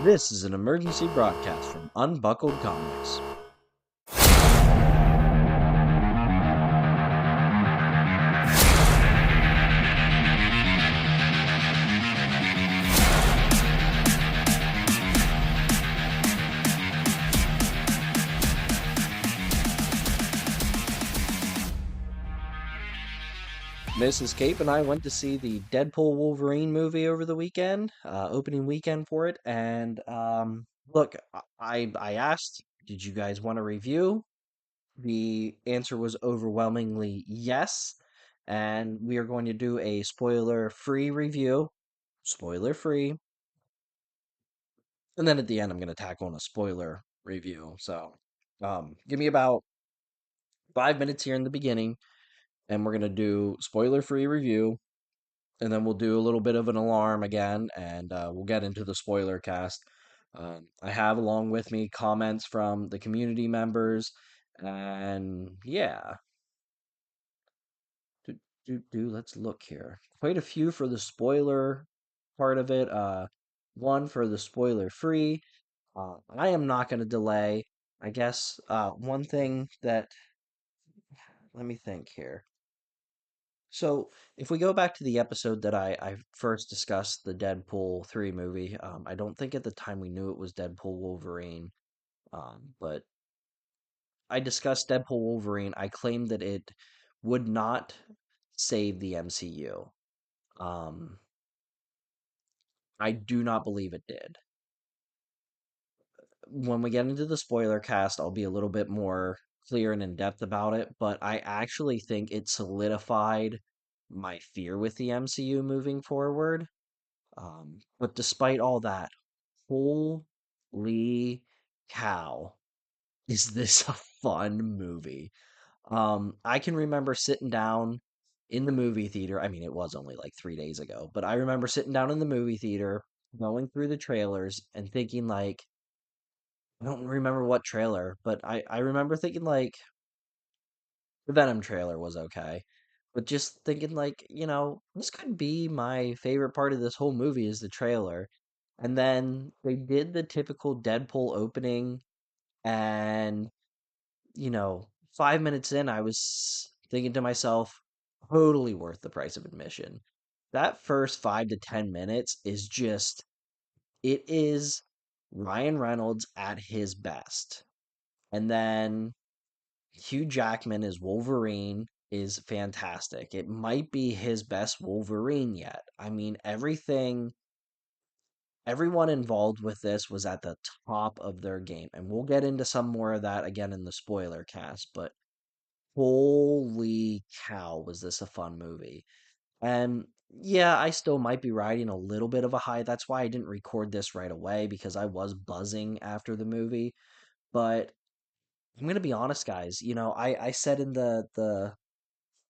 This is an emergency broadcast from Unbuckled Comics. Mrs. Cape and I went to see the Deadpool Wolverine movie over the weekend, opening weekend for it. And look, I asked, did you guys want a review? The answer was overwhelmingly yes. And we are going to do a spoiler-free review. Spoiler-free. And then at the end, I'm going to tack on a spoiler review. So give me about 5 minutes here in the beginning, and we're going to do spoiler free review, and then we'll do a little bit of an alarm again, and we'll get into the spoiler cast. I have along with me comments from the community members, and yeah, let's look here. Quite a few for the spoiler part of it. One for the spoiler free. I am not going to delay. I guess one thing that let me think here. So, if we go back to the episode that I first discussed the Deadpool 3 movie, I don't think at the time we knew it was Deadpool Wolverine, but I discussed Deadpool Wolverine. I claimed that it would not save the MCU. Um, I do not believe it did. When we get into the spoiler cast, I'll be a little bit more clear and in depth about it, but I actually think it solidified my fear with the MCU moving forward. But despite all that, holy cow, is this a fun movie? I can remember sitting down in the movie theater. I mean, it was only like 3 days ago, but I remember sitting down in the movie theater, going through the trailers and thinking like, I don't remember what trailer, but I remember thinking like the Venom trailer was okay. But just thinking like, this could be my favorite part of this whole movie is the trailer. And then they did the typical Deadpool opening, and, you know, 5 minutes in, I was thinking to myself, totally worth the price of admission. That first 5 to 10 minutes is just, it is Ryan Reynolds at his best. And then Hugh Jackman as Wolverine is fantastic. It might be his best Wolverine yet. I mean, everyone involved with this was at the top of their game. And we'll get into some more of that again in the spoiler cast, but holy cow, was this a fun movie. And yeah, I still might be riding a little bit of a high. That's why I didn't record this right away because I was buzzing after the movie. But I'm gonna be honest, guys. I said in the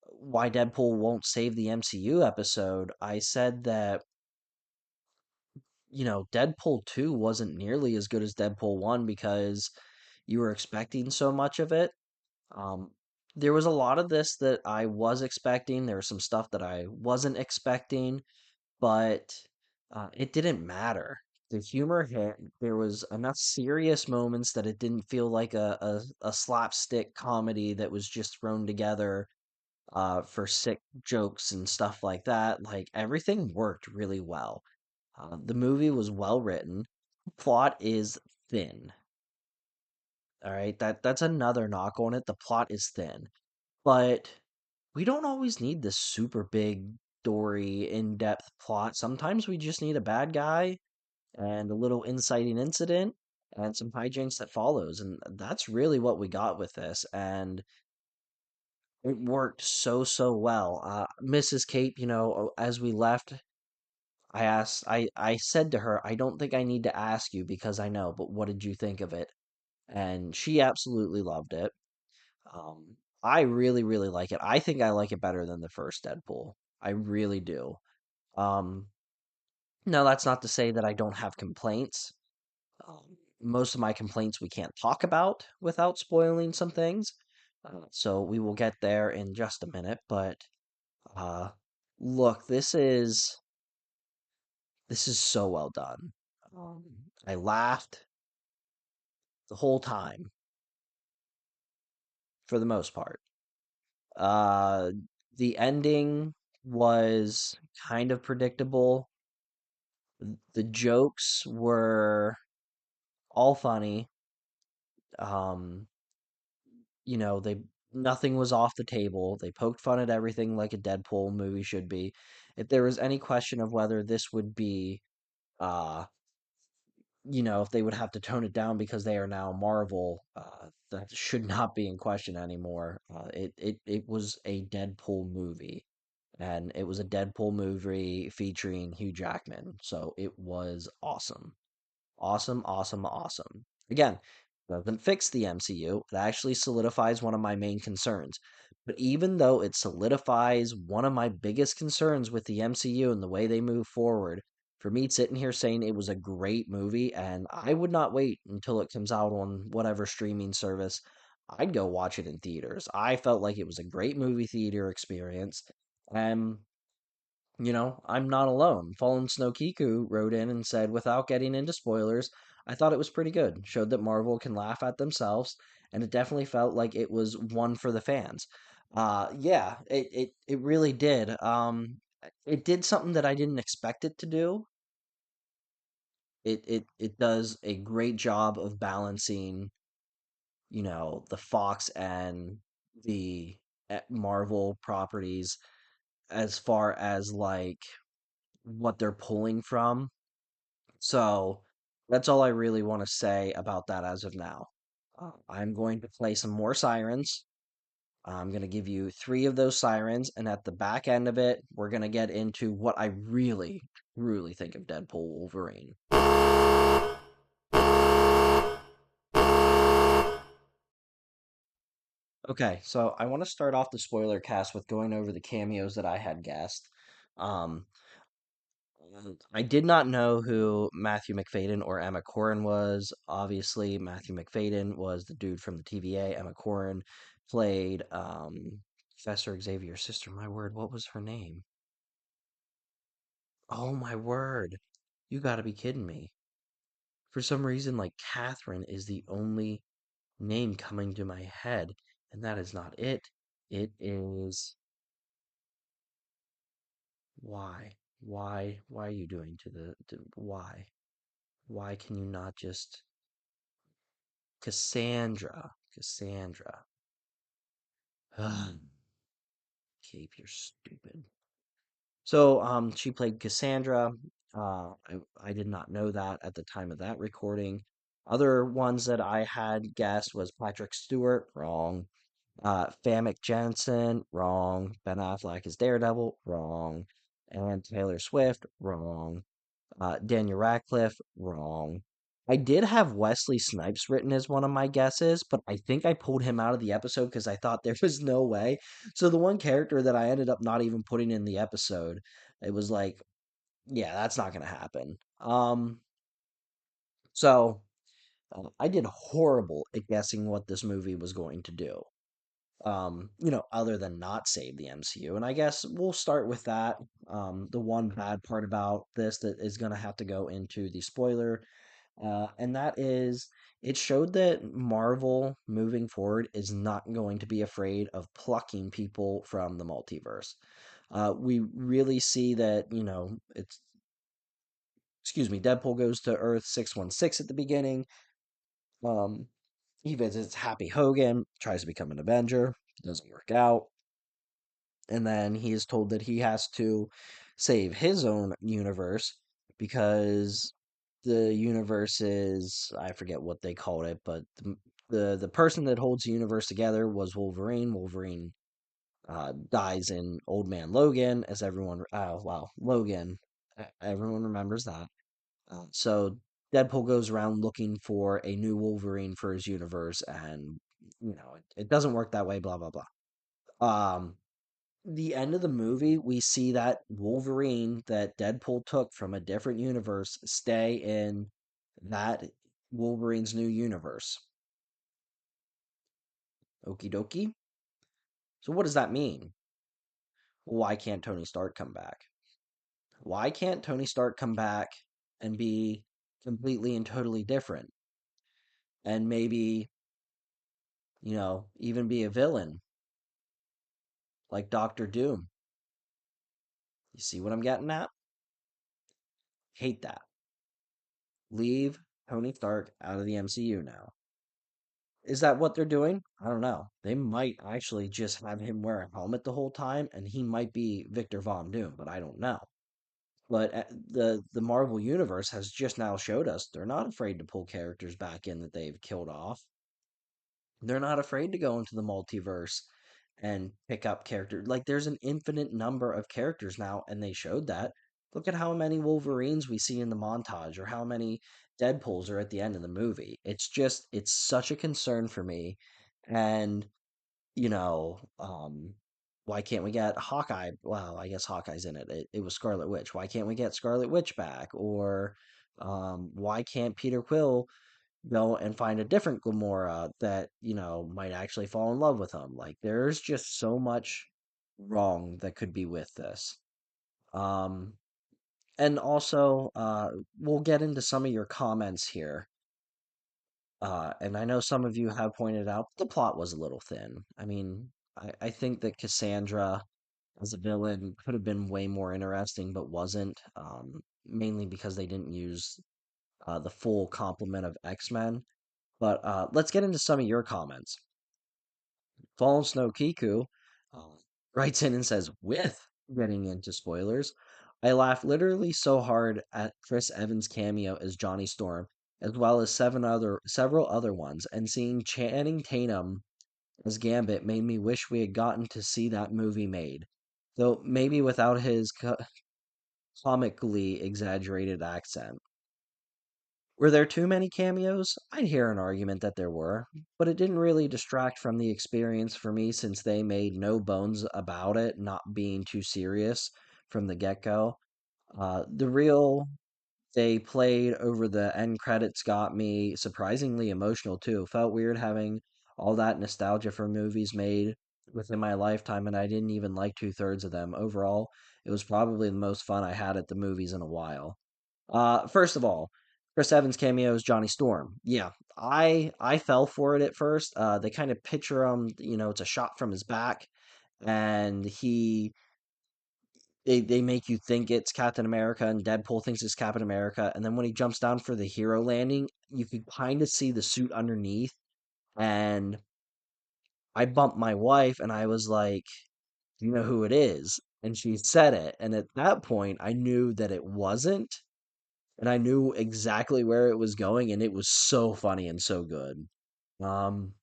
why Deadpool won't save the MCU episode, I said that, Deadpool 2 wasn't nearly as good as Deadpool 1 because you were expecting so much of it. Um, there was a lot of this that I was expecting. There was some stuff that I wasn't expecting, but it didn't matter. The humor hit. There was enough serious moments that it didn't feel like a slapstick comedy that was just thrown together for sick jokes and stuff like that. Like everything worked really well. The movie was well written. Plot is thin. All right, that's another knock on it. The plot is thin, but we don't always need this super big, story, in-depth plot. Sometimes we just need a bad guy and a little inciting incident and some hijinks that follows, and that's really what we got with this. And it worked so well. Mrs. Cape, as we left, I said to her, I don't think I need to ask you because I know, but what did you think of it? And she absolutely loved it. Um, I really, really like it. I think I like it better than the first Deadpool. I really do. Um, no, that's not to say that I don't have complaints. Most of my complaints we can't talk about without spoiling some things. So we will get there in just a minute. But uh, look, this is so well done. I laughed the whole time for the most part. Uh, the ending was kind of predictable. The jokes were all funny. Um, they nothing was off the table. They poked fun at everything like a Deadpool movie should be. If there was any question of whether this would be uh if they would have to tone it down because they are now Marvel, that should not be in question anymore. It was a Deadpool movie, and it was a Deadpool movie featuring Hugh Jackman, so it was awesome. Awesome, awesome, awesome. Again, doesn't fix the MCU. It actually solidifies one of my main concerns. But even though it solidifies one of my biggest concerns with the MCU and the way they move forward, for me sitting here saying it was a great movie and I would not wait until it comes out on whatever streaming service, I'd go watch it in theaters. I felt like it was a great movie theater experience. And I'm not alone. Fallen Snow Kiku wrote in and said, without getting into spoilers, I thought it was pretty good. Showed that Marvel can laugh at themselves, and it definitely felt like it was one for the fans. Yeah, it really did. It did something that I didn't expect it to do. It does a great job of balancing, the Fox and the Marvel properties as far as like what they're pulling from. So that's all I really want to say about that as of now. I'm going to play some more sirens. I'm going to give you three of those sirens, and at the back end of it, we're going to get into what I really, really think of Deadpool Wolverine. Okay, so I want to start off the spoiler cast with going over the cameos that I had guessed. Um, I did not know who Matthew McFadden or Emma Corrin was. Obviously, Matthew McFadden was the dude from the TVA. Emma Corrin played Professor Xavier's sister. My word, what was her name? Oh my word. You gotta be kidding me. For some reason, like Catherine is the only name coming to my head, and that is not it. It is why? Why are you doing why? Why can you not just Cassandra. Cape, you're stupid. So, she played Cassandra. I did not know that at the time of that recording. Other ones that I had guessed was Patrick Stewart, wrong. Famke Jensen, wrong. Ben Affleck is Daredevil, wrong. And Taylor Swift, wrong. Daniel Radcliffe, wrong. I did have Wesley Snipes written as one of my guesses, but I think I pulled him out of the episode because I thought there was no way. So the one character that I ended up not even putting in the episode, it was like, yeah, that's not going to happen. So I did horrible at guessing what this movie was going to do. Other than not save the MCU. And I guess we'll start with that. The one bad part about this that is going to have to go into the spoiler, and that is it showed that Marvel moving forward is not going to be afraid of plucking people from the multiverse. We really see that, excuse me, Deadpool goes to Earth 616 at the beginning. Um, he visits Happy Hogan, tries to become an Avenger, doesn't work out. And then he is told that he has to save his own universe because the universe is I forget what they called it, but the person that holds the universe together was Wolverine. Wolverine dies in Old Man Logan, as everyone oh wow Logan, everyone remembers that. So Deadpool goes around looking for a new Wolverine for his universe, and it doesn't work that way. Blah blah blah. The end of the movie, we see that Wolverine that Deadpool took from a different universe stay in that Wolverine's new universe. Okie dokie. So what does that mean? Why can't Tony Stark come back? Why can't Tony Stark come back and be completely and totally different, and maybe, even be a villain like Doctor Doom. You see what I'm getting at? Hate that. Leave Tony Stark out of the MCU now. Is that what they're doing? I don't know. They might actually just have him wear a helmet the whole time, and he might be Victor Von Doom, but I don't know. But the Marvel universe has just now showed us they're not afraid to pull characters back in that they've killed off. They're not afraid to go into the multiverse and pick up characters. Like there's an infinite number of characters now, and they showed that. Look at how many Wolverines we see in the montage, or how many Deadpools are at the end of the movie. It's such a concern for me. And, you know, um, why can't we get Hawkeye? Well, I guess Hawkeye's in it. It was Scarlet Witch. Why can't we get Scarlet Witch back? Or why can't Peter Quill go and find a different Gamora that, might actually fall in love with him? Like, there's just so much wrong that could be with this. Um, and also, we'll get into some of your comments here. And I know some of you have pointed out the plot was a little thin. I mean, I think that Cassandra as a villain could have been way more interesting, but wasn't, mainly because they didn't use the full complement of X-Men. But let's get into some of your comments. Fallen Snow Kiku uh, writes in and says, with getting into spoilers, I laughed literally so hard at Chris Evans' cameo as Johnny Storm, as well as several other ones, and seeing Channing Tatum as Gambit made me wish we had gotten to see that movie made. Though maybe without his comically exaggerated accent. Were there too many cameos? I'd hear an argument that there were, but it didn't really distract from the experience for me since they made no bones about it not being too serious from the get go. The real they played over the end credits got me surprisingly emotional too. Felt weird having all that nostalgia for movies made within my lifetime, and I didn't even like two-thirds of them. Overall, it was probably the most fun I had at the movies in a while. First of all, Chris Evans cameo is Johnny Storm. Yeah, I fell for it at first. They kind of picture him, it's a shot from his back, and they make you think it's Captain America, and Deadpool thinks it's Captain America, and then when he jumps down for the hero landing, you can kind of see the suit underneath, and I bumped my wife, and I was like, "Do you know who it is?" And she said it, and at that point, I knew that it wasn't, and I knew exactly where it was going, and it was so funny and so good. Um,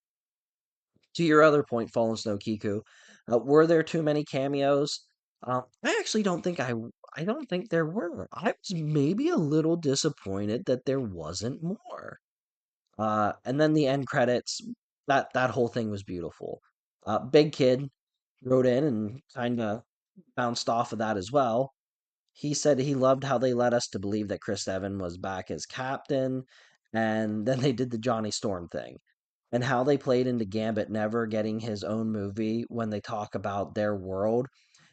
to your other point, Fallen Snow Kiku, were there too many cameos? I actually I don't think there were. I was maybe a little disappointed that there wasn't more. And then the end credits, that whole thing was beautiful. Big Kid wrote in and kind of bounced off of that as well. He said he loved how they led us to believe that Chris Evans was back as captain, and then they did the Johnny Storm thing, and how they played into Gambit never getting his own movie when they talk about their world.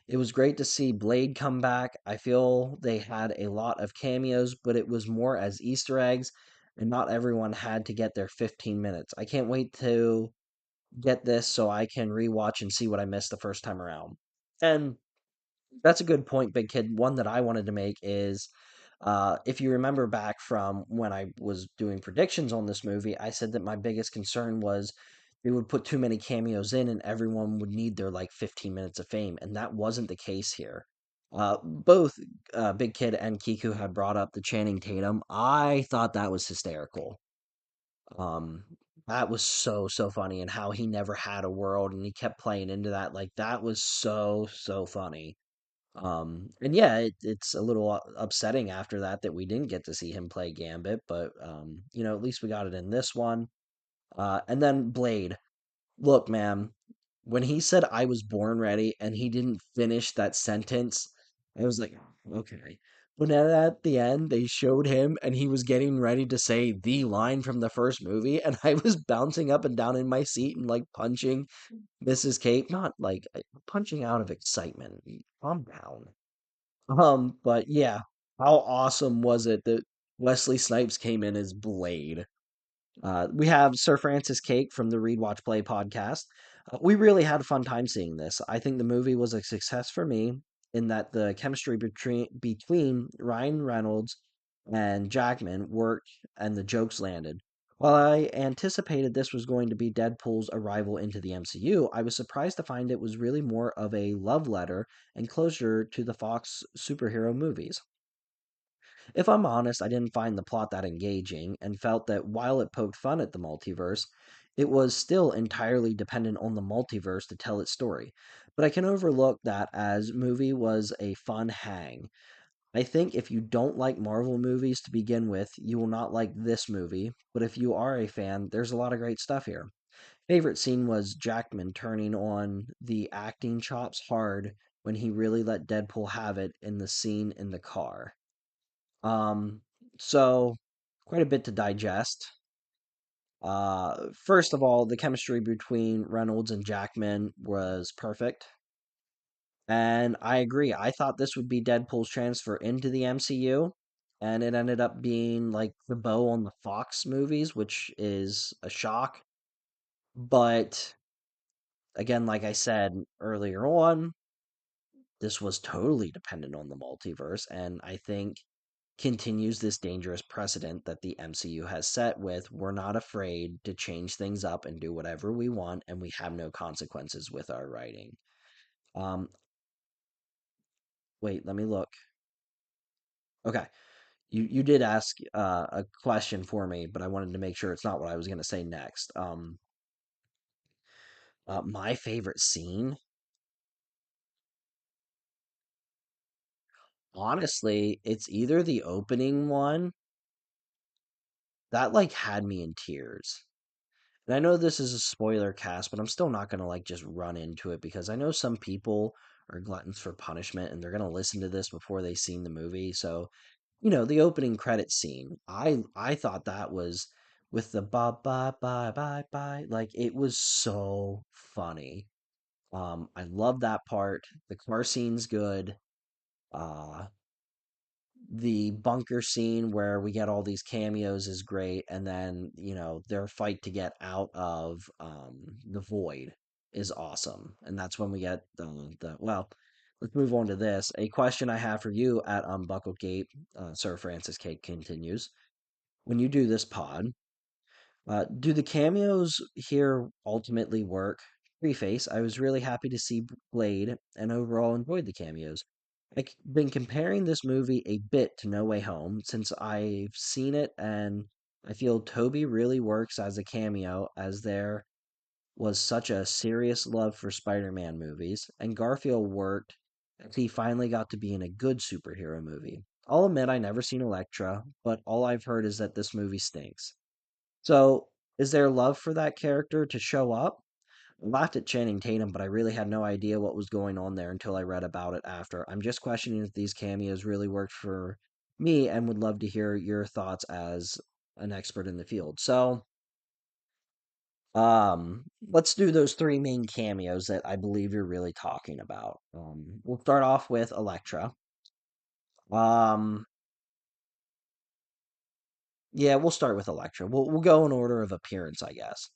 It was great to see Blade come back. I feel they had a lot of cameos, but it was more as Easter eggs, and not everyone had to get their 15 minutes. I can't wait to get this so I can rewatch and see what I missed the first time around. And that's a good point, Big Kid. One that I wanted to make is if you remember back from when I was doing predictions on this movie, I said that my biggest concern was they would put too many cameos in and everyone would need their like 15 minutes of fame. And that wasn't the case here. Both Big Kid and Kiku had brought up the Channing Tatum. I thought that was hysterical. Um, that was so funny, and how he never had a world and he kept playing into that. Like, that was so funny. And yeah, it's a little upsetting after that we didn't get to see him play Gambit, but at least we got it in this one. And then Blade. Look, man, when he said I was born ready and he didn't finish that sentence, I was like, okay. But then at the end, they showed him and he was getting ready to say the line from the first movie, and I was bouncing up and down in my seat and like punching Mrs. Kate, not like punching out of excitement. Calm down. But yeah, how awesome was it that Wesley Snipes came in as Blade. We have Sir Francis Cake from the Read Watch Play podcast. We really had a fun time seeing this. I think the movie was a success for me in that the chemistry between Ryan Reynolds and Jackman worked and the jokes landed. While I anticipated this was going to be Deadpool's arrival into the MCU, I was surprised to find it was really more of a love letter and closure to the Fox superhero movies. If I'm honest, I didn't find the plot that engaging and felt that while it poked fun at the multiverse, it was still entirely dependent on the multiverse to tell its story. But I can overlook that as movie was a fun hang. I think if you don't like Marvel movies to begin with, you will not like this movie, but if you are a fan, there's a lot of great stuff here. Favorite scene was Jackman turning on the acting chops hard when he really let Deadpool have it in the scene in the car. Um, so quite a bit to digest. First of all, the chemistry between Reynolds and Jackman was perfect. And I agree. I thought this would be Deadpool's transfer into the MCU, and it ended up being like the bow on the Fox movies, which is a shock. But again, like I said earlier on, this was totally dependent on the multiverse, and I think continues this dangerous precedent that the MCU has set with we're not afraid to change things up and do whatever we want, and we have no consequences with our writing. Um, wait, let me look. Okay, you did ask a question for me, but I wanted to make sure it's not what I was going to say next. My favorite scene, honestly, it's either the opening one that like had me in tears. And I know this is a spoiler cast, but I'm still not gonna like just run into it because I know some people are gluttons for punishment and they're gonna listen to this before they've seen the movie. So, the opening credit scene, I thought that was with the bye bye bye bye bye, like it was so funny. I love that part. The car scene's good. Uh, the bunker scene where we get all these cameos is great, and then their fight to get out of the void is awesome, and that's when we get the well. Let's move on to this. A question I have for you at Unbuckled Gate, Sir Francis Cake continues. When you do this pod, do the cameos here ultimately work? Preface, I was really happy to see Blade and overall enjoyed the cameos. I've been comparing this movie a bit to No Way Home since I've seen it, and I feel Toby really works as a cameo as there was such a serious love for Spider Man movies, and Garfield worked as he finally got to be in a good superhero movie. I'll admit I never seen Elektra, but all I've heard is that this movie stinks. So, is there love for that character to show up? I laughed at Channing Tatum, but I really had no idea what was going on there until I read about it after. I'm just questioning if these cameos really worked for me and would love to hear your thoughts as an expert in the field. So, let's do those three main cameos that I believe you're really talking about. We'll start off with Elektra. Um, yeah, we'll start with Elektra. We'll go in order of appearance, I guess.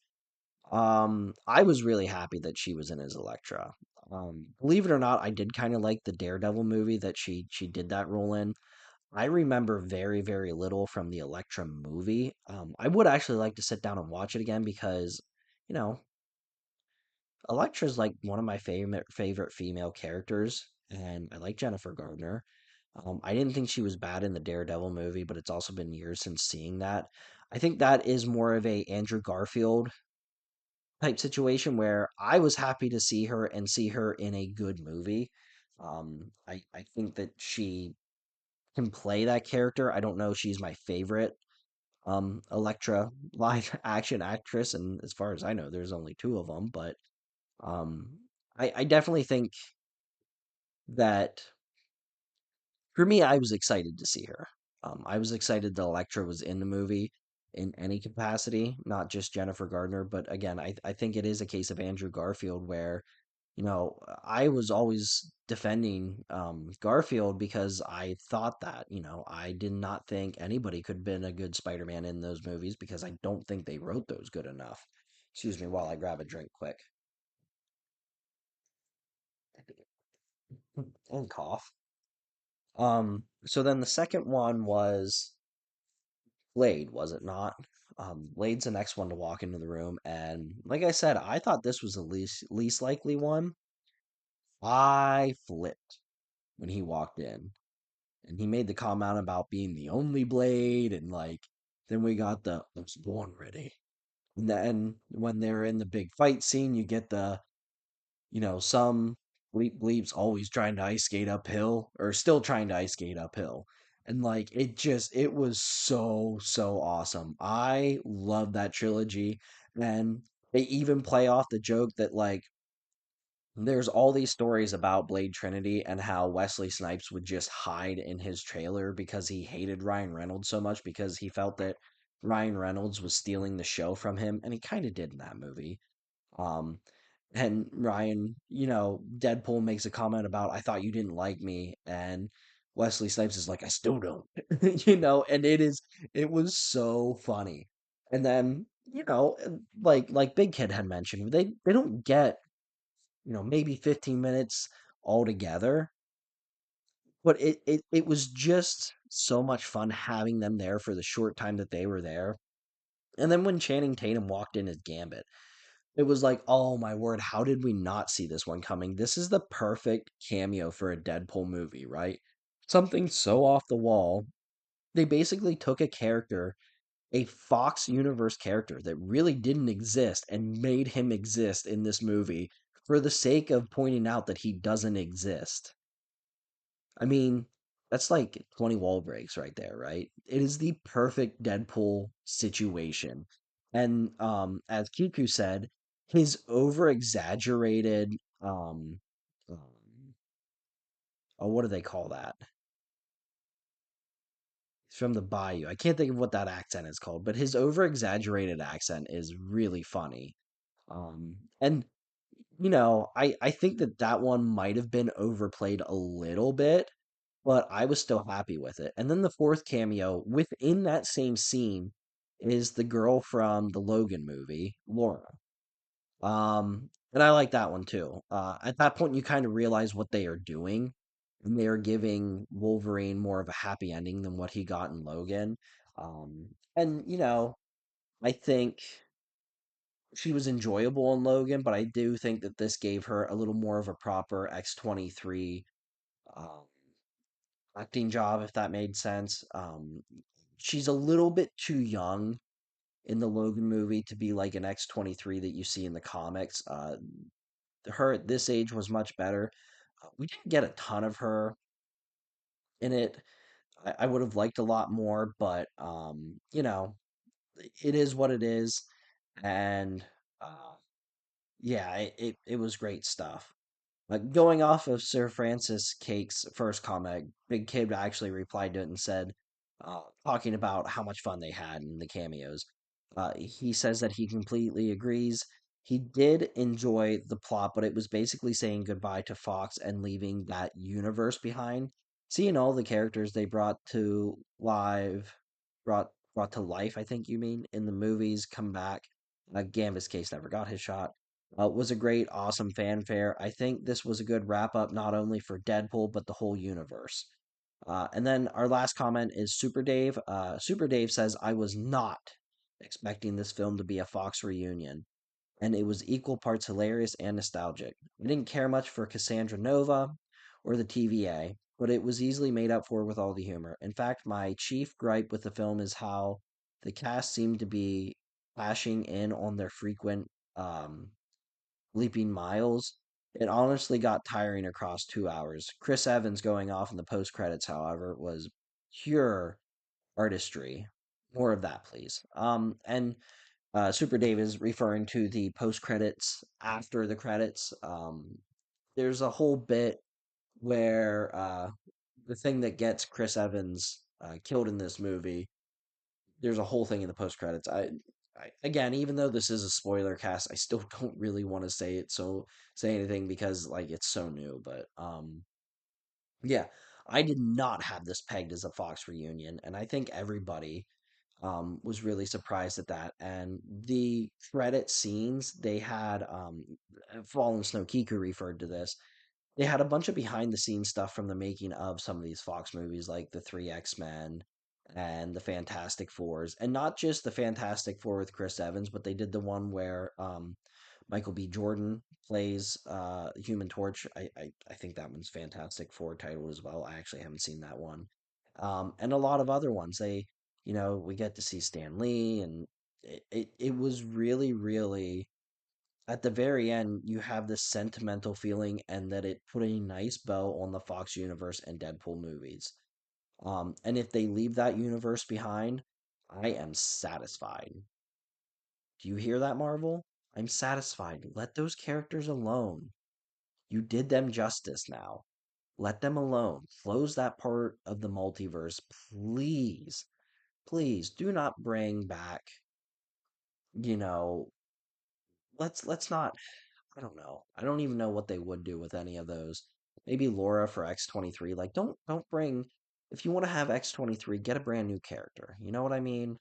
I was really happy that she was in as Elektra. Believe it or not, I did kind of like the Daredevil movie that she did that role in. I remember very, very little from the Elektra movie. I would actually like to sit down and watch it again because, you know, Elektra's like one of my favorite female characters, and I like Jennifer Gardner. I didn't think she was bad in the Daredevil movie, but it's also been years since seeing that. I think that is more of a Andrew Garfield type situation where I was happy to see her and see her in a good movie. I think that she can play that character. I don't know if she's my favorite Electra live action actress, and as far as I know, there's only two of them. But um, I definitely think that for me, I was excited to see her. I was excited that Electra was in the movie in any capacity, not just Jennifer Gardner. But again, I think it is a case of Andrew Garfield where I was always defending Garfield because I thought that, I did not think anybody could have been a good Spider-Man in those movies because I don't think they wrote those good enough. Excuse me while I grab a drink quick. And cough. So then the second one was Blade, was it not? Blade's the next one to walk into the room, and like I said, I thought this was the least likely one. I flipped when he walked in, and he made the comment about being the only Blade, and like, then we got the "I was born ready," and then when they're in the big fight scene, you get the some bleeps always trying to ice skate uphill or still trying to ice skate uphill. And like it was so awesome. I love that trilogy. And they even play off the joke that like there's all these stories about Blade Trinity and how Wesley Snipes would just hide in his trailer because he hated Ryan Reynolds so much because he felt that Ryan Reynolds was stealing the show from him, and he kind of did in that movie. Um, and Ryan, Deadpool makes a comment about, I thought you didn't like me. And Wesley Snipes is like, I still don't, and it was so funny. And then, like Big Kid had mentioned, they don't get, maybe 15 minutes altogether, but it was just so much fun having them there for the short time that they were there. And then when Channing Tatum walked in as Gambit, it was like, oh my word, how did we not see this one coming? This is the perfect cameo for a Deadpool movie, right? Something so off the wall. They basically took a character, a Fox universe character that really didn't exist, and made him exist in this movie for the sake of pointing out that he doesn't exist. I mean, that's like 20 wall breaks right there, right? It is the perfect Deadpool situation. And as Kiku said, his over exaggerated um oh, what do they call that? He's from the Bayou. I can't think of what that accent is called, but his over exaggerated accent is really funny. And I think that that one might have been overplayed a little bit, but I was still happy with it. And then the fourth cameo within that same scene is the girl from the Logan movie, Laura. And I like that one too. At that point, you kind of realize what they are doing, and they are giving Wolverine more of a happy ending than what he got in Logan. And I think she was enjoyable in Logan, but I do think that this gave her a little more of a proper X-23 um, acting job, if that made sense. She's a little bit too young in the Logan movie to be like an X-23 that you see in the comics. Her at this age was much better. We didn't get a ton of her in it. I would have liked a lot more, but it is what it is, and uh, yeah, it was great stuff. Like going off of Sir Francis Cake's first comment, Big Kid actually replied to it and said, talking about how much fun they had in the cameos. He says that he completely agrees. He did enjoy the plot, but it was basically saying goodbye to Fox and leaving that universe behind. Seeing all the characters they brought to life, I think you mean, in the movies come back. Gambit's case never got his shot, was a great, awesome fanfare. I think this was a good wrap up, not only for Deadpool, but the whole universe. And then our last comment is Super Dave. Super Dave says, I was not expecting this film to be a Fox reunion, and it was equal parts hilarious and nostalgic. I didn't care much for Cassandra Nova or the TVA, but it was easily made up for with all the humor. In fact, my chief gripe with the film is how the cast seemed to be cashing in on their frequent bleeping miles. It honestly got tiring across 2 hours. Chris Evans going off in the post credits, however, was pure artistry. More of that, please. And Super Dave is referring to the post credits after the credits. There's a whole bit where the thing that gets Chris Evans killed in this movie. There's a whole thing in the post credits. again, even though this is a spoiler cast, I still don't really want to say anything because like it's so new. But yeah, I did not have this pegged as a Fox reunion, and I think everybody was really surprised at that. And the credit scenes they had, Fallen Snow Kiku referred to this. They had a bunch of behind the scenes stuff from the making of some of these Fox movies, like the Three X-Men and the Fantastic Fours, and not just the Fantastic Four with Chris Evans, but they did the one where Michael B. Jordan plays Human Torch. I think that one's Fantastic Four title as well. I actually haven't seen that one, and a lot of other ones. We get to see Stan Lee, and it was really, really at the very end, you have this sentimental feeling, and that it put a nice bow on the Fox universe and Deadpool movies. And if they leave that universe behind, I am satisfied. Do you hear that, Marvel? I'm satisfied. Let those characters alone. You did them justice now. Let them alone. Close that part of the multiverse, please. Please do not bring back, you know, let's not. I don't know. I don't even know what they would do with any of those. Maybe Laura for X-23. Like don't bring if you want to have X-23, get a brand new character. You know what I mean?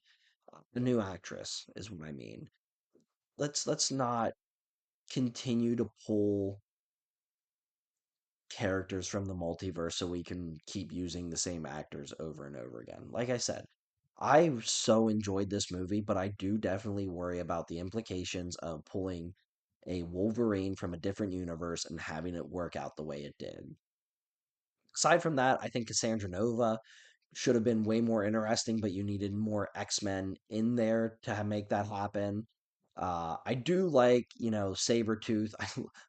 A new actress is what I mean. Let's not continue to pull characters from the multiverse so we can keep using the same actors over and over again. Like I said, I so enjoyed this movie, but I do definitely worry about the implications of pulling a Wolverine from a different universe and having it work out the way it did. Aside from that, I think Cassandra Nova should have been way more interesting, but you needed more X-Men in there to make that happen. I do like, Sabretooth.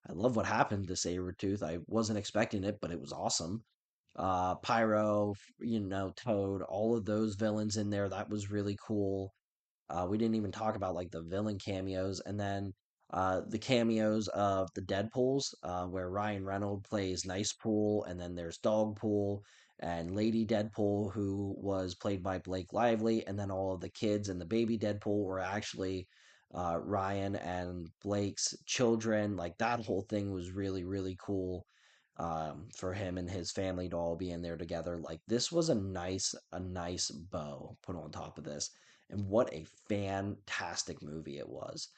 I love what happened to Sabretooth. I wasn't expecting it, but it was awesome. Pyro, Toad, all of those villains in there. That was really cool. We didn't even talk about like the villain cameos, and then the cameos of the Deadpools, where Ryan Reynolds plays Nice Pool, and then there's Dog Pool and Lady Deadpool, who was played by Blake Lively, and then all of the kids and the baby Deadpool were actually Ryan and Blake's children. Like that whole thing was really, really cool. For him and his family to all be in there together. Like this was a nice bow put on top of this, and what a fantastic movie it was.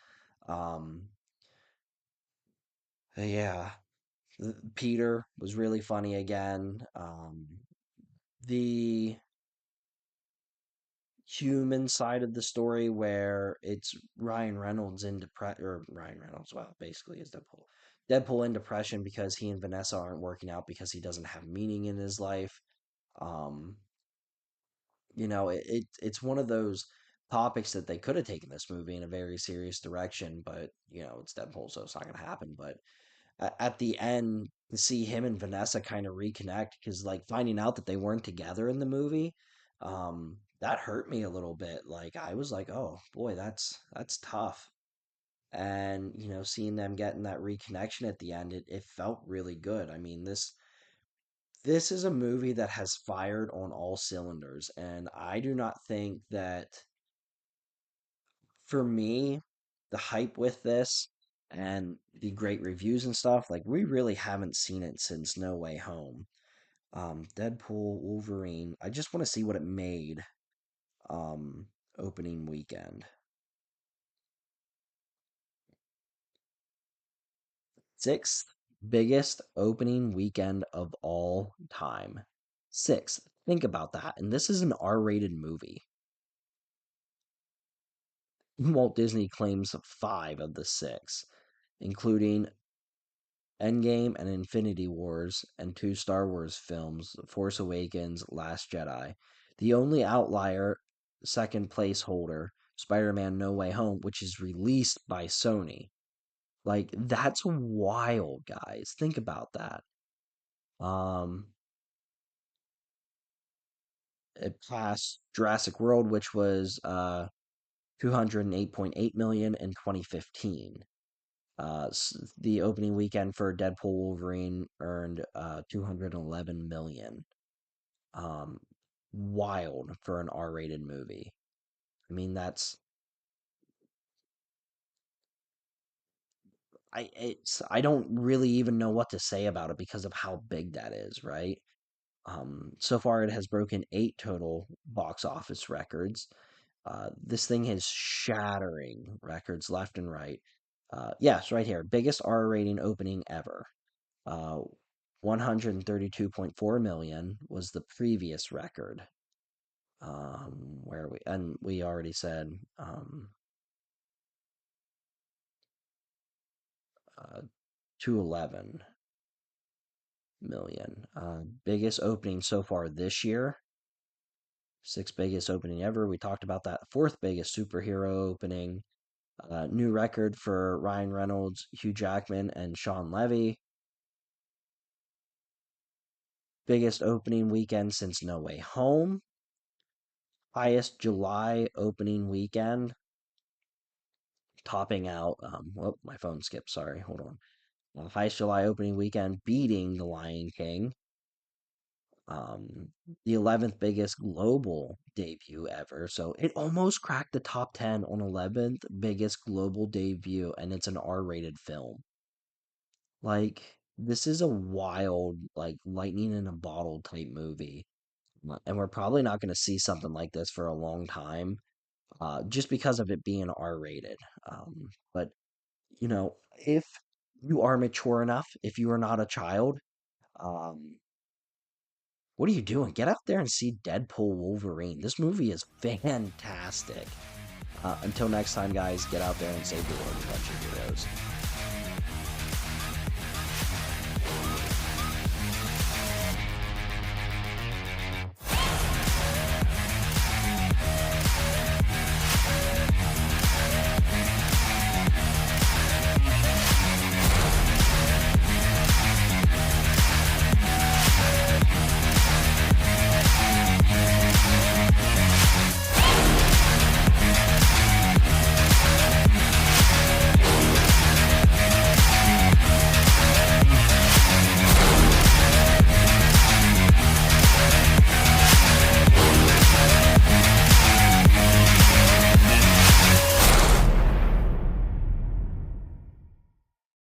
Um, yeah, Peter was really funny again. The human side of the story where it's Ryan Reynolds in depression, or Ryan Reynolds, well, basically is Deadpool. Deadpool in depression because he and Vanessa aren't working out because he doesn't have meaning in his life. Um, it's one of those topics that they could have taken this movie in a very serious direction, but it's Deadpool, so it's not going to happen. But at the end, to see him and Vanessa kind of reconnect, because like finding out that they weren't together in the movie, that hurt me a little bit. Like I was like, oh boy, that's tough. And seeing them getting that reconnection at the end, it felt really good. I mean, this is a movie that has fired on all cylinders, and I do not think that, for me, the hype with this and the great reviews and stuff, like we really haven't seen it since No Way Home. Deadpool Wolverine, I just want to see what it made um opening weekend. Sixth biggest opening weekend of all time. Sixth. Think about that. And this is an R-rated movie. Walt Disney claims five of the six, including Endgame and Infinity Wars, and two Star Wars films, Force Awakens, Last Jedi. The only outlier, second place holder, Spider Man No Way Home, which is released by Sony. Like, that's wild, guys. Think about that. Um, it passed Jurassic World, which was 208.8 million in 2015. The opening weekend for Deadpool Wolverine earned 211 million. Um, Wild for an R-rated movie. I mean, I don't really even know what to say about it because of how big that is, right? So far it has broken 8 total box office records. This thing is shattering records left and right. Yes, right here, biggest R rating opening ever. Uh, 132.4 million was the previous record. Where we and we already said 211 million. Biggest opening so far this year, sixth biggest opening ever. We talked about that. Fourth biggest superhero opening. New record for Ryan Reynolds, Hugh Jackman, and Sean Levy. Biggest opening weekend since No Way Home. Highest July opening weekend, topping out. Oh, my phone skipped. Sorry, hold on. Highest July opening weekend, beating The Lion King. Um, the 11th biggest global debut ever. So it almost cracked the top 10 on 11th biggest global debut, and it's an R-rated film. Like, this is a wild, like, lightning in a bottle type movie. And we're probably not going to see something like this for a long time, just because of it being R-rated. But, if you are mature enough, if you are not a child, um, what are you doing? Get out there and see Deadpool Wolverine. This movie is fantastic. Until next time, guys, get out there and save the world a bunch of heroes.